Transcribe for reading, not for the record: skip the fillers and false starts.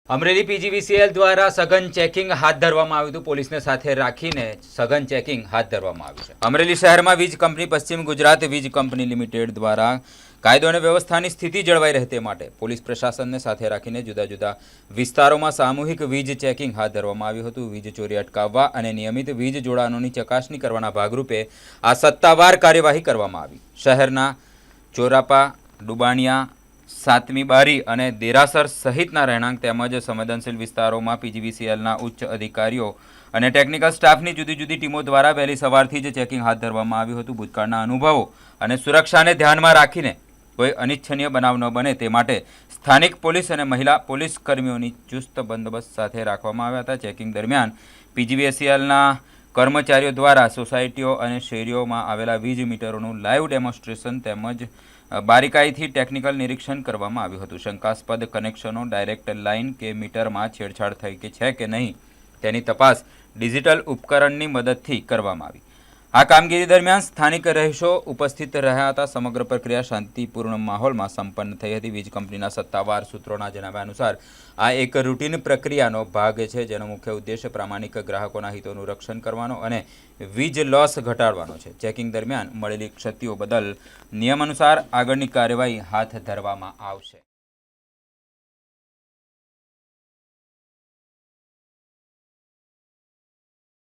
Amreli PGVCL દ્વારા સઘન checking હાથ ધરવામાં આવ્યું હતું। પોલીસને સાથે રાખીને સઘન ચેકિંગ હાથ ધરવામાં આવ્યું છે। અમરેલી શહેરમાં વીજ કંપની પશ્ચિમ ગુજરાત વીજ કંપની લિમિટેડ દ્વારા કાયદો અને વ્યવસ્થાની સ્થિતિ જળવાઈ રહે તે માટે પોલીસ પ્રશાસનને સાથે રાખીને જુદા જુદા વિસ્તારોમાં સામૂહિક વીજ ચેકિંગ હાથ ધરવામાં આવ્યું હતું। વીજ ચોરી અટકાવવા અને નિયમિત વીજ જોડાણોની ચકાસણી કરવાના ભાગરૂપે આ સત્તાવાર કાર્યવાહી કરવામાં આવી। શહેરના ચોરાપા, ડુબાણિયા, સાતમી બારી અને દેરાસર સહિતના રહેણાંક તેમજ સંવેદનશીલ વિસ્તારોમાં પીજીવીસીએલના ઉચ્ચ અધિકારીઓ અને ટેકનિકલ સ્ટાફની જુદી જુદી ટીમો દ્વારા વહેલી સવારથી જ ચેકિંગ હાથ ધરવામાં આવ્યું હતું। ભૂતકાળના અનુભવો અને સુરક્ષાને ધ્યાનમાં રાખીને કોઈ અનિચ્છનીય બનાવ ન બને તે માટે સ્થાનિક પોલીસ અને મહિલા પોલીસ કર્મીઓની ચુસ્ત બંદોબસ્ત સાથે રાખવામાં આવ્યા હતા। ચેકિંગ દરમિયાન પીજીવીસીએલના કર્મચારીઓ દ્વારા સોસાયટીઓ અને શેરીઓમાં આવેલા વીજ મીટરોનું લાઈવ ડેમોન્સ્ટ્રેશન તેમજ બારીકાઈથી ટેકનિકલ નિરીક્ષણ કરવામાં આવ્યું હતું। શંકાસ્પદ કનેક્શનો, ડાયરેક્ટ લાઇન કે મીટરમાં છેડછાડ થઈ કે છે કે નહીં તેની તપાસ ડિજિટલ ઉપકરણની મદદથી કરવામાં આવી। આ કામગીરી દરમિયાન સ્થાનિક રહીશો ઉપસ્થિત રહ્યા હતા। સમગ્ર પ્રક્રિયા શાંતિપૂર્ણ માહોલમાં સંપન્ન થઈ હતી। વીજ કંપનીના સત્તાવાર સૂત્રોના જણાવ્યા અનુસાર આ એક રૂટીન પ્રક્રિયાનો ભાગ છે જેનો મુખ્ય ઉદ્દેશ પ્રામાણિક ગ્રાહકોના હિતોનું રક્ષણ કરવાનો અને વીજ લોસ ઘટાડવાનો છે। ચેકિંગ દરમિયાન મળેલી ક્ષતિઓ બદલ નિયમ અનુસાર આગળની કાર્યવાહી હાથ ધરવામાં આવશે।